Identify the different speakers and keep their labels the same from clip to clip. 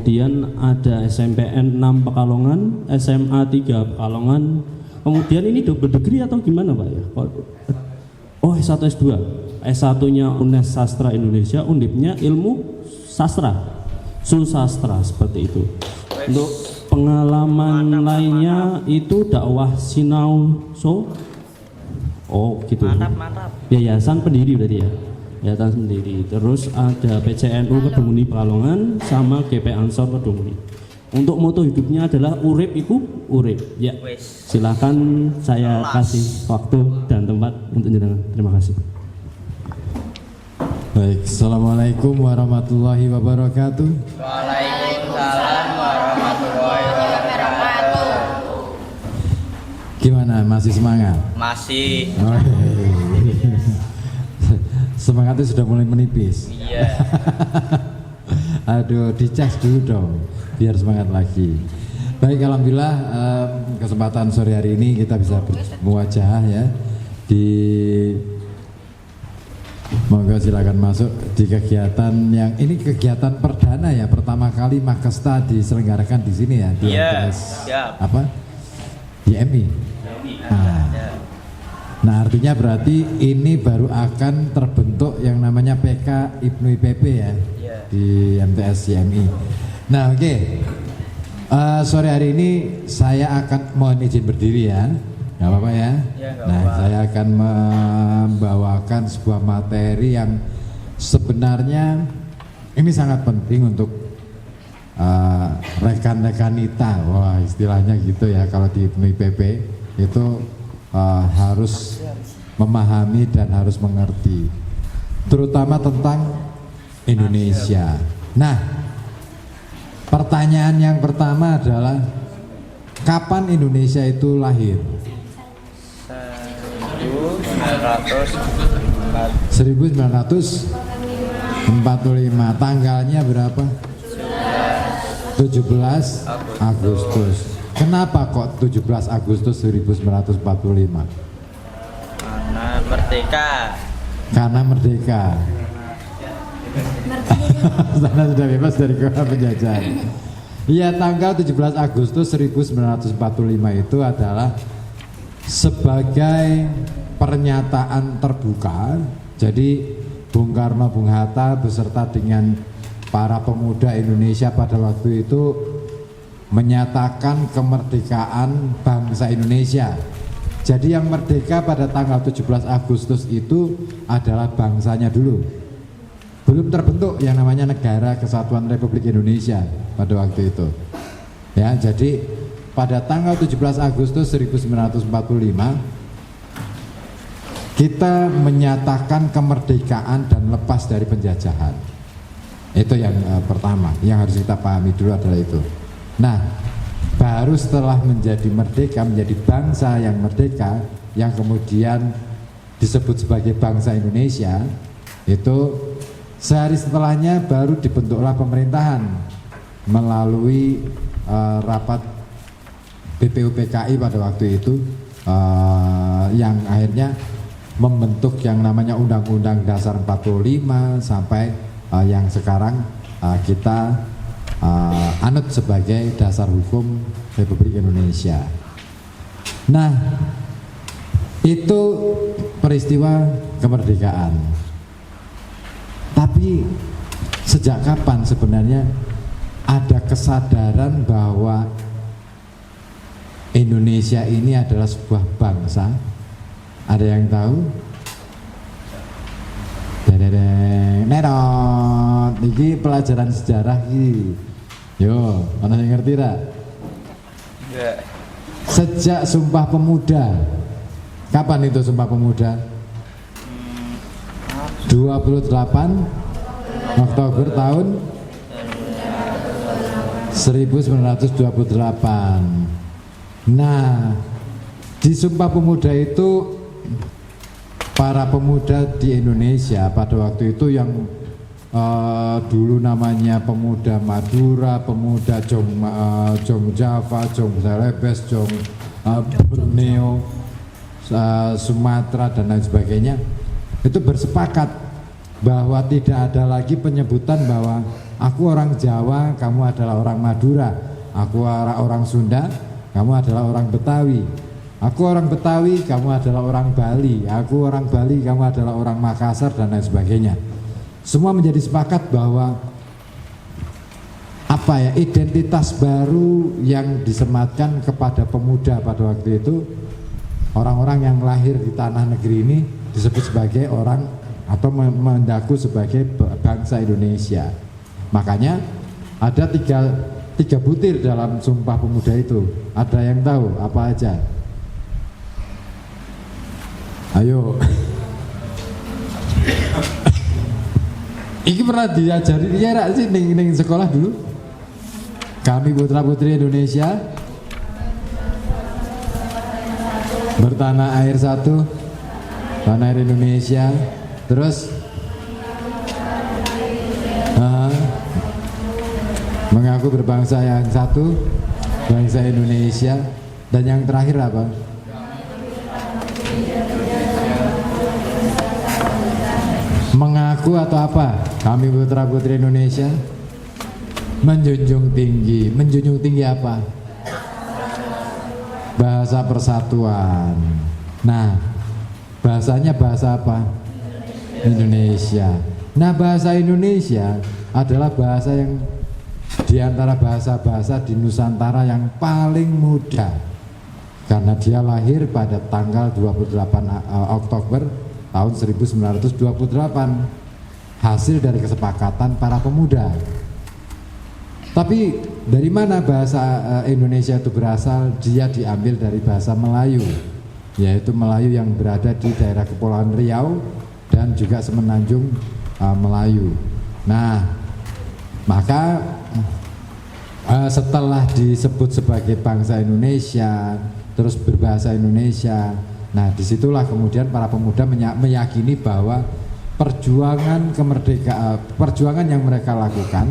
Speaker 1: kemudian ada SMPN 6 Pekalongan, SMA 3 Pekalongan. Kemudian ini double degree atau gimana Pak ya? Oh S1 S2. S1-nya UNES Sastra Indonesia, Undipnya Ilmu Sastra, Susastra seperti itu. Untuk pengalaman lainnya itu dakwah Sinau So. Oh gitu.
Speaker 2: Mantap.
Speaker 1: Yayasan pendiri berarti ya. Yayasan pendiri. Terus ada PCNU Kedungmuni Pekalongan sama GP Ansor Kedungmuni. Untuk moto hidupnya adalah urip iku urip. Ya. Silakan saya kasih waktu dan tempat untuk jenengan. Terima kasih.
Speaker 3: Baik, assalamualaikum warahmatullahi wabarakatuh.
Speaker 2: Waalaikumsalam warahmatullahi wabarakatuh.
Speaker 3: Gimana, masih semangat?
Speaker 2: Masih.
Speaker 3: Oh, semangatnya sudah mulai menipis.
Speaker 2: Iya.
Speaker 3: Aduh, dicas dulu dong, biar semangat lagi. Baik, alhamdulillah kesempatan sore hari ini kita bisa bermuajah ya di. Monggo silakan masuk di kegiatan yang ini kegiatan perdana ya, pertama kali Makesta diselenggarakan di sini ya di MTS apa YMI. Nah artinya berarti ini baru akan terbentuk yang namanya PK Ibnu IPP ya di MTS YMI. Nah oke. Sore hari ini saya akan mohon izin berdiri ya. Gak apa-apa ya. Nah, saya akan membawakan sebuah materi yang sebenarnya ini sangat penting untuk rekan-rekan kita. Wah, istilahnya gitu ya kalau di IPP itu harus memahami dan harus mengerti, terutama tentang Indonesia. Nah, pertanyaan yang pertama adalah kapan Indonesia itu lahir? 1945. Tanggalnya berapa? 17 Agustus. Kenapa kok 17 Agustus 1945?
Speaker 2: Karena merdeka.
Speaker 3: Karena merdeka. Sana sudah bebas dari penjajahan. Iya, tanggal 17 Agustus 1945 itu adalah sebagai pernyataan terbuka. Jadi Bung Karno, Bung Hatta beserta dengan para pemuda Indonesia pada waktu itu menyatakan kemerdekaan bangsa Indonesia. Jadi yang merdeka pada tanggal 17 Agustus itu adalah bangsanya dulu. Belum terbentuk yang namanya Negara Kesatuan Republik Indonesia pada waktu itu. Ya, jadi pada tanggal 17 Agustus 1945 kita menyatakan kemerdekaan dan lepas dari penjajahan. Itu yang pertama, yang harus kita pahami dulu adalah itu. Nah, baru setelah menjadi merdeka, menjadi bangsa yang merdeka, yang kemudian disebut sebagai bangsa Indonesia, itu sehari setelahnya baru dibentuklah pemerintahan melalui rapat BPUPKI pada waktu itu, yang akhirnya membentuk yang namanya Undang-Undang Dasar 45 sampai yang sekarang kita anut sebagai dasar hukum Republik Indonesia. Nah, itu peristiwa kemerdekaan. Tapi sejak kapan sebenarnya ada kesadaran bahwa Indonesia ini adalah sebuah bangsa? Ada yang tahu? Nerot, ini pelajaran sejarah ini. Yo, mana yang ngerti tak? Sejak Sumpah Pemuda. Kapan itu Sumpah Pemuda? 28 Oktober tahun 1928. Nah, di Sumpah Pemuda itu para pemuda di Indonesia pada waktu itu yang dulu namanya pemuda Madura, pemuda Jong Java, Jong Celebes, Jong Borneo, Sumatera dan lain sebagainya, itu bersepakat bahwa tidak ada lagi penyebutan bahwa Aku orang Jawa, kamu adalah orang Madura. Aku orang Sunda, kamu adalah orang Betawi. Aku orang Betawi, kamu adalah orang Bali. Aku orang Bali, kamu adalah orang Makassar, dan lain sebagainya. Semua menjadi sepakat bahwa identitas baru yang disematkan kepada pemuda pada waktu itu, orang-orang yang lahir di tanah negeri ini disebut sebagai orang atau mendaku sebagai bangsa Indonesia. Makanya ada tiga butir dalam Sumpah Pemuda itu. Ada yang tahu apa aja? Ayo. Ini pernah diajari dia sih ning sekolah dulu. Kami putra putri Indonesia bertanah air satu, tanah air Indonesia. Terus mengaku berbangsa yang satu, bangsa Indonesia. Dan yang terakhir apa? Mengaku atau apa? Kami putra putri Indonesia menjunjung tinggi. Menjunjung tinggi apa? Bahasa persatuan. Nah, bahasanya bahasa apa? Indonesia. Nah, bahasa Indonesia adalah bahasa yang di antara bahasa-bahasa di Nusantara yang paling muda, karena dia lahir pada tanggal 28 Oktober tahun 1928, hasil dari kesepakatan para pemuda. Tapi dari mana bahasa Indonesia itu berasal? Dia diambil dari bahasa Melayu, yaitu Melayu yang berada di daerah Kepulauan Riau dan juga Semenanjung Melayu. Nah, maka setelah disebut sebagai bangsa Indonesia, terus berbahasa Indonesia, nah disitulah kemudian para pemuda meyakini bahwa perjuangan kemerdekaan, perjuangan yang mereka lakukan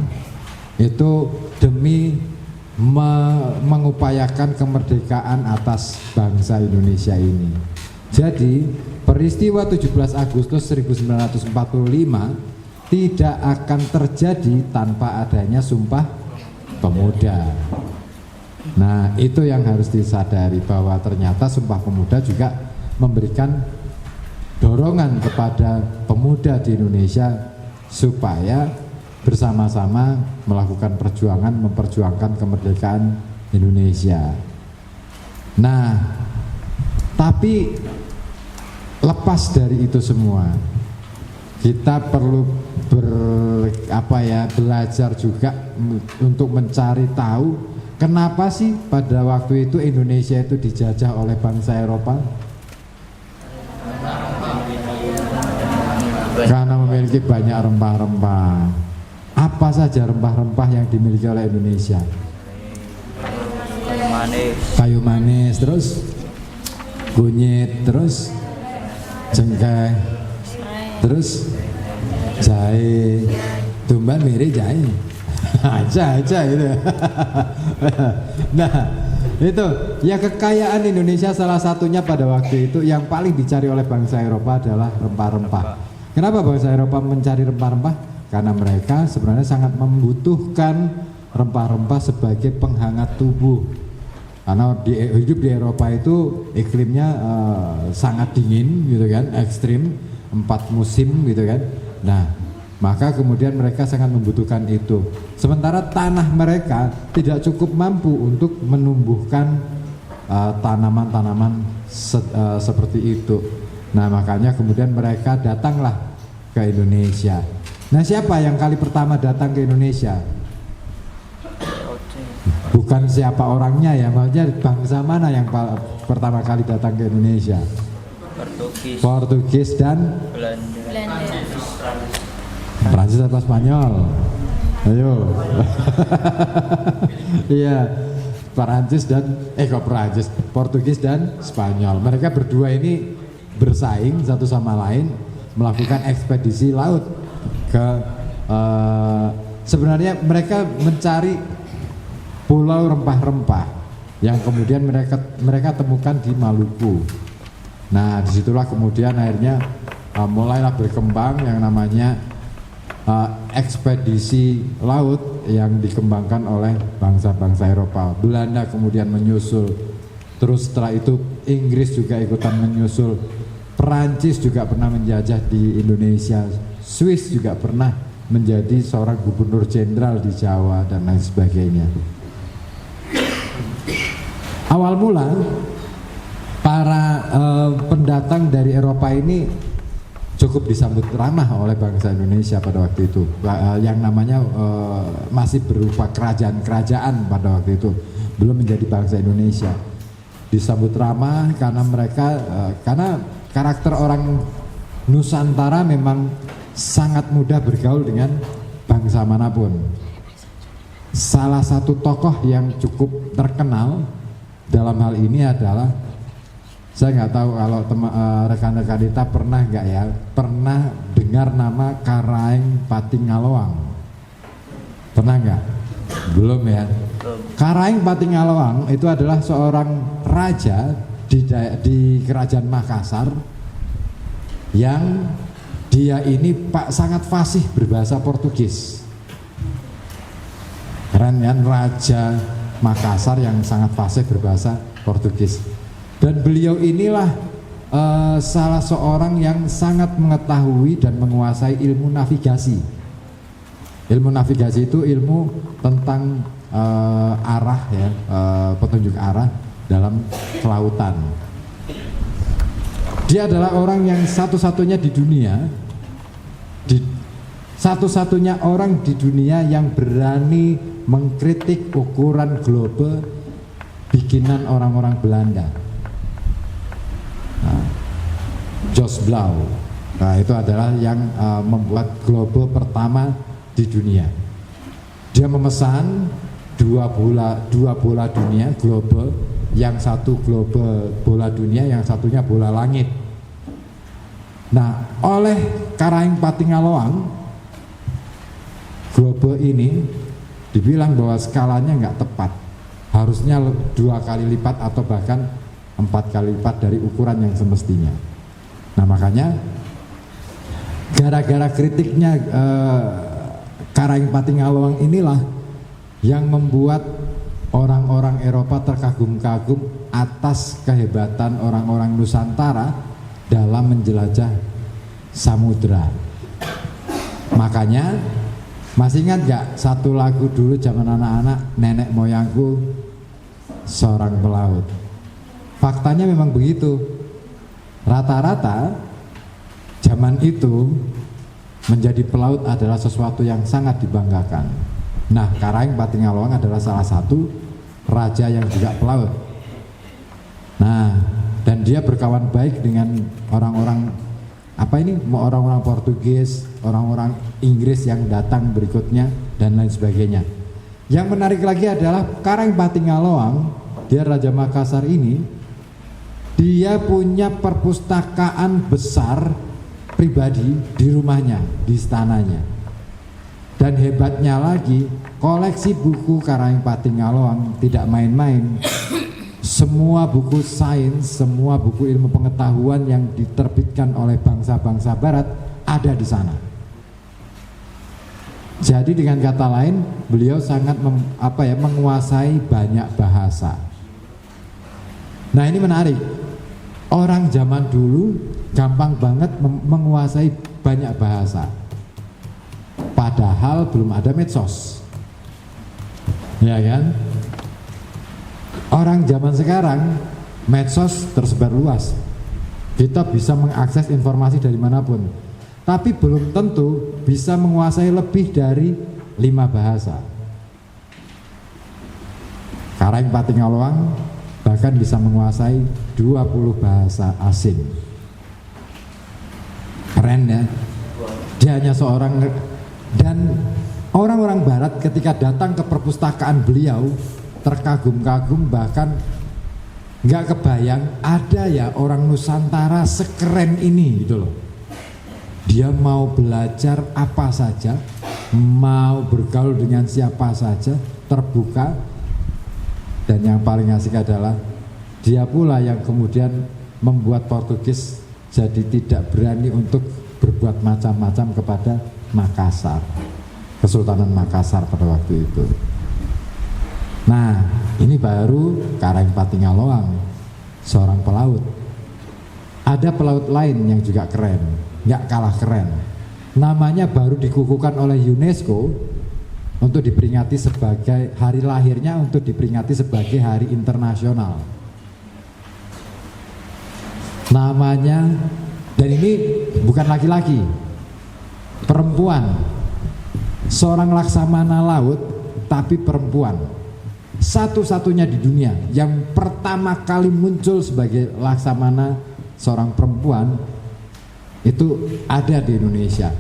Speaker 3: itu demi mengupayakan kemerdekaan atas bangsa Indonesia ini. Jadi peristiwa 17 Agustus 1945 tidak akan terjadi tanpa adanya Sumpah Pemuda. Nah, itu yang harus disadari, bahwa ternyata Sumpah Pemuda juga memberikan dorongan kepada pemuda di Indonesia supaya bersama-sama melakukan perjuangan, memperjuangkan kemerdekaan Indonesia. Nah, tapi lepas dari itu semua, kita perlu belajar juga untuk mencari tahu kenapa sih pada waktu itu Indonesia itu dijajah oleh bangsa Eropa. Karena memiliki banyak rempah-rempah. Apa saja rempah-rempah yang dimiliki oleh Indonesia?
Speaker 2: Kayu manis.
Speaker 3: Kayu manis, terus kunyit, terus cengkeh, terus jahe. Tumban mirip jahe. aja gitu. Nah, itu ya, kekayaan Indonesia salah satunya pada waktu itu yang paling dicari oleh bangsa Eropa adalah rempah-rempah. Kenapa bangsa Eropa mencari rempah-rempah? Karena mereka sebenarnya sangat membutuhkan rempah-rempah sebagai penghangat tubuh. Karena hidup di Eropa itu iklimnya sangat dingin gitu kan, ekstrim, 4 musim gitu kan. Nah, maka kemudian mereka sangat membutuhkan itu. Sementara tanah mereka tidak cukup mampu untuk menumbuhkan tanaman-tanaman seperti itu. Nah, makanya kemudian mereka datanglah ke Indonesia. Nah, siapa yang kali pertama datang ke Indonesia? Bukan siapa orangnya ya, maksudnya bangsa mana yang pertama kali datang ke Indonesia? Portugis dan
Speaker 2: Belanda.
Speaker 3: Prancis atau Spanyol? Ayo. Iya, Prancis dan Portugis dan Spanyol. Mereka berdua ini bersaing satu sama lain melakukan ekspedisi laut ke sebenarnya mereka mencari pulau rempah-rempah yang kemudian mereka temukan di Maluku. Nah, disitulah kemudian akhirnya mulailah berkembang yang namanya ekspedisi laut yang dikembangkan oleh bangsa-bangsa Eropa. Belanda kemudian menyusul, terus setelah itu Inggris juga ikutan menyusul, Perancis juga pernah menjajah di Indonesia, Swiss juga pernah menjadi seorang gubernur jenderal di Jawa dan lain sebagainya. Awal mula para pendatang dari Eropa ini cukup disambut ramah oleh bangsa Indonesia pada waktu itu, yang namanya masih berupa kerajaan-kerajaan pada waktu itu, belum menjadi bangsa Indonesia. Disambut ramah karena mereka karena karakter orang Nusantara memang sangat mudah bergaul dengan bangsa manapun. Salah satu tokoh yang cukup terkenal dalam hal ini adalah, saya nggak tahu kalau rekan-rekan kita pernah nggak ya, pernah dengar nama Karaeng Patingaloang? Pernah nggak? Belum ya? Karaeng Patingaloang itu adalah seorang raja di kerajaan Makassar yang dia ini sangat fasih berbahasa Portugis. Keren kan, Raja Makassar yang sangat fasih berbahasa Portugis. Dan beliau inilah salah seorang yang sangat mengetahui dan menguasai ilmu navigasi. Ilmu navigasi itu ilmu tentang arah ya, petunjuk arah dalam kelautan. Dia adalah orang yang satu-satunya di dunia, satu-satunya orang di dunia yang berani mengkritik ukuran globe bikinan orang-orang Belanda. Jos Blau. Nah, itu adalah yang membuat globe pertama di dunia. Dia memesan dua bola dunia, globe, yang satu globe bola dunia, yang satunya bola langit. Nah, oleh Karaeng Patingaloang, globe ini dibilang bahwa skalanya nggak tepat, harusnya 2 kali lipat atau bahkan 4 kali lipat dari ukuran yang semestinya. Nah, makanya gara-gara kritiknya Karaeng Patingaloang inilah yang membuat orang-orang Eropa terkagum-kagum atas kehebatan orang-orang Nusantara dalam menjelajah samudra. Makanya masih ingat gak satu lagu dulu zaman anak-anak, nenek moyangku seorang pelaut. Faktanya memang begitu. Rata-rata zaman itu menjadi pelaut adalah sesuatu yang sangat dibanggakan. Nah, Karaeng Patingaloang adalah salah satu raja yang juga pelaut. Nah, dan dia berkawan baik dengan orang-orang orang-orang Portugis, orang-orang Inggris yang datang berikutnya dan lain sebagainya. Yang menarik lagi adalah Karaeng Patingaloang, dia Raja Makassar ini, dia punya perpustakaan besar pribadi di rumahnya, di istananya. Dan hebatnya lagi, koleksi buku Karaeng Patingaloang tidak main-main. Semua buku sains, semua buku ilmu pengetahuan yang diterbitkan oleh bangsa-bangsa barat ada di sana. Jadi dengan kata lain, beliau sangat menguasai banyak bahasa. Nah, ini menarik. Orang zaman dulu gampang banget menguasai banyak bahasa. Padahal belum ada medsos. Ya kan? Orang zaman sekarang medsos tersebar luas. Kita bisa mengakses informasi dari manapun. Tapi belum tentu bisa menguasai lebih dari 5 bahasa. Karaeng Patingaloang bahkan bisa menguasai 20 bahasa asing. Keren ya. Dia hanya seorang, dan orang-orang barat ketika datang ke perpustakaan beliau terkagum-kagum, bahkan nggak kebayang ada ya orang Nusantara sekeren ini gitu loh. Dia mau belajar apa saja, mau bergaul dengan siapa saja, terbuka. Dan yang paling asik adalah dia pula yang kemudian membuat Portugis jadi tidak berani untuk berbuat macam-macam kepada Makassar. Kesultanan Makassar pada waktu itu. Nah, ini baru Karang Patingaloang, seorang pelaut. Ada pelaut lain yang juga keren, nggak kalah keren. Namanya baru dikukuhkan oleh UNESCO untuk diperingati sebagai hari lahirnya, untuk diperingati sebagai hari internasional. Namanya, dan ini bukan laki-laki, perempuan. Seorang laksamana laut tapi perempuan, satu-satunya di dunia yang pertama kali muncul sebagai laksamana seorang perempuan itu ada di Indonesia.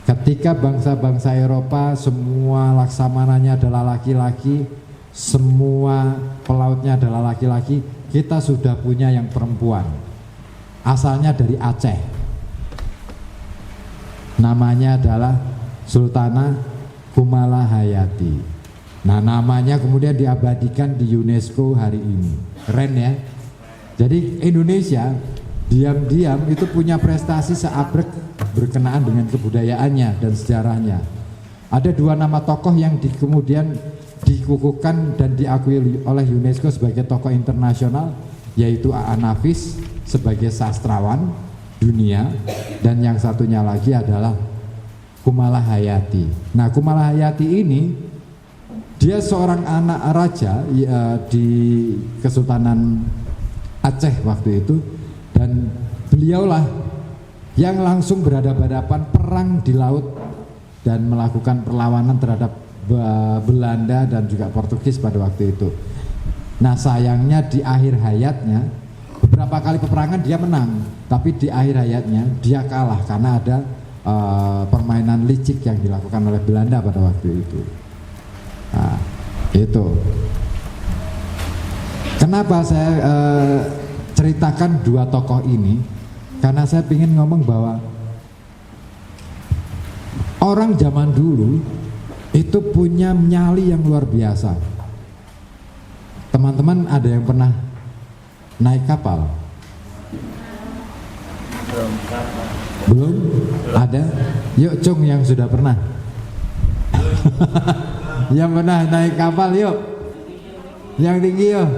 Speaker 3: Ketika bangsa-bangsa Eropa semua laksamananya adalah laki-laki, semua pelautnya adalah laki-laki, kita sudah punya yang perempuan. Asalnya dari Aceh. Namanya adalah Sultanah Kumala Hayati. Nah, namanya kemudian diabadikan di UNESCO hari ini. Keren ya. Jadi Indonesia diam-diam itu punya prestasi seabrek berkenaan dengan kebudayaannya dan sejarahnya. Ada dua nama tokoh yang kemudian dikukuhkan dan diakui oleh UNESCO sebagai tokoh internasional, yaitu Aan Nafis sebagai sastrawan dunia, dan yang satunya lagi adalah Kumala Hayati. Nah, Kumala Hayati ini dia seorang anak raja di Kesultanan Aceh waktu itu, dan beliaulah yang langsung berhadapan-hadapan perang di laut dan melakukan perlawanan terhadap Belanda dan juga Portugis pada waktu itu. Nah, sayangnya di akhir hayatnya beberapa kali peperangan dia menang, tapi di akhir hayatnya dia kalah karena ada permainan licik yang dilakukan oleh Belanda pada waktu itu. Nah, itu kenapa saya ceritakan dua tokoh ini, karena saya ingin ngomong bahwa orang zaman dulu itu punya nyali yang luar biasa. Teman-teman ada yang pernah naik kapal? Belum? Ada? Yuk Cung yang sudah pernah. Yang pernah naik kapal yuk. Yang tinggi yuk.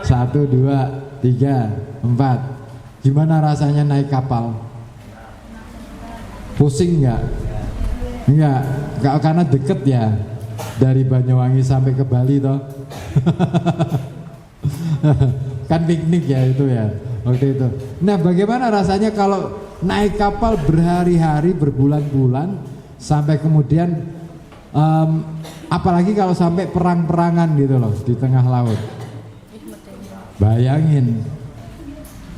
Speaker 3: 1, 2, 3, 4. Gimana rasanya naik kapal? Pusing nggak? Enggak, karena deket ya. Dari Banyuwangi sampai ke Bali toh. Kan piknik ya itu ya waktu itu. Nah, bagaimana rasanya kalau naik kapal berhari-hari, berbulan-bulan, sampai kemudian apalagi kalau sampai perang-perangan gitu loh di tengah laut. Bayangin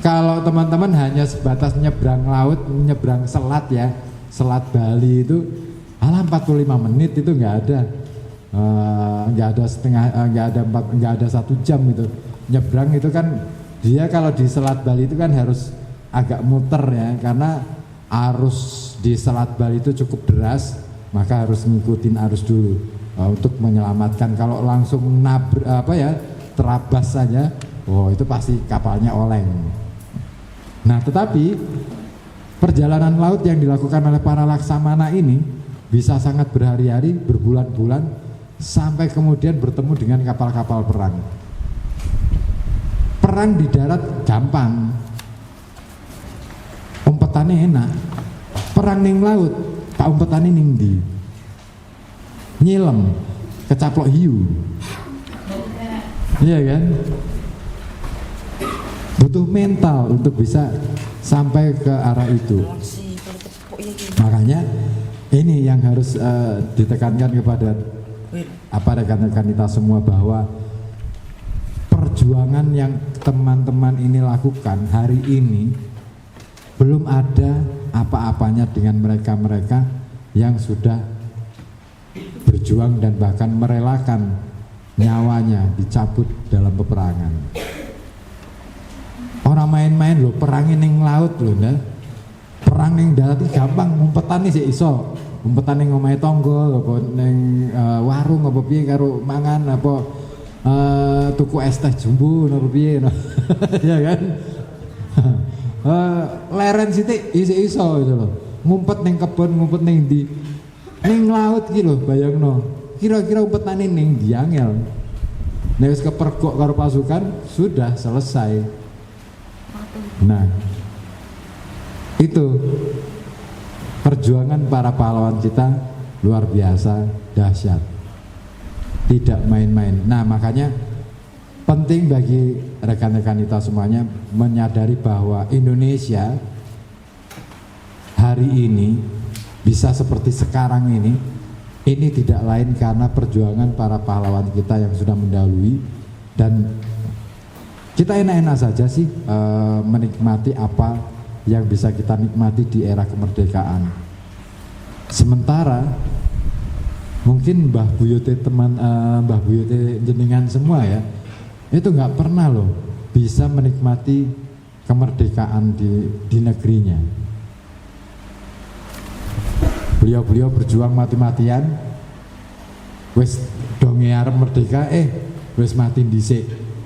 Speaker 3: kalau teman-teman hanya sebatas nyebrang laut, nyebrang selat ya, selat Bali itu 45 menit itu nggak ada nggak ada 1 jam gitu. Nyebrang itu kan dia kalau di Selat Bali itu kan harus agak muter ya, karena arus di Selat Bali itu cukup deras, maka harus ngikutin arus dulu untuk menyelamatkan. Kalau langsung terabas saja, itu pasti kapalnya oleng. Nah, tetapi perjalanan laut yang dilakukan oleh para laksamana ini bisa sangat berhari-hari, berbulan-bulan, sampai kemudian bertemu dengan kapal-kapal perang. Perang di darat gampang, umpetannya enak. Perang ning laut, tak umpetannya ning di nyilem, kecaplok hiu. Iya kan? Butuh mental untuk bisa sampai ke arah itu. Makanya ini yang harus ditekankan kepada rekan-rekan kita semua, bahwa perjuangan yang teman-teman ini lakukan hari ini belum ada apa-apanya dengan mereka-mereka yang sudah berjuang dan bahkan merelakan nyawanya dicabut dalam peperangan. Orang main-main loh, perang ning laut loh, nah. Perang ning darat iki gampang, ngumpetan sih iso. Ngumpetan ning omahe tangga, apa ning warung apa piye karo mangan apa tuku es teh jumbo apa piye no. Ya kan? Leren sithik iso gitu loh. Ngumpet ning kebon, ngumpet ning ndi. ning laut ki lho bayangno. Kira-kira umpetane ning ndi angel. Nek wis kepergok karo pasukan sudah selesai. Nah, itu perjuangan para pahlawan kita luar biasa dahsyat, tidak main-main. Nah, makanya penting bagi rekan-rekan kita semuanya menyadari bahwa Indonesia hari ini bisa seperti sekarang ini tidak lain karena perjuangan para pahlawan kita yang sudah mendahului. Dan kita enak-enak saja sih menikmati apa yang bisa kita nikmati di era kemerdekaan. Sementara mungkin Mbah Buyote Mbah Buyote jenengan semua ya, itu nggak pernah loh bisa menikmati kemerdekaan di negerinya. Beliau berjuang mati-matian, wis donge arep merdeka, wis mati dhisik.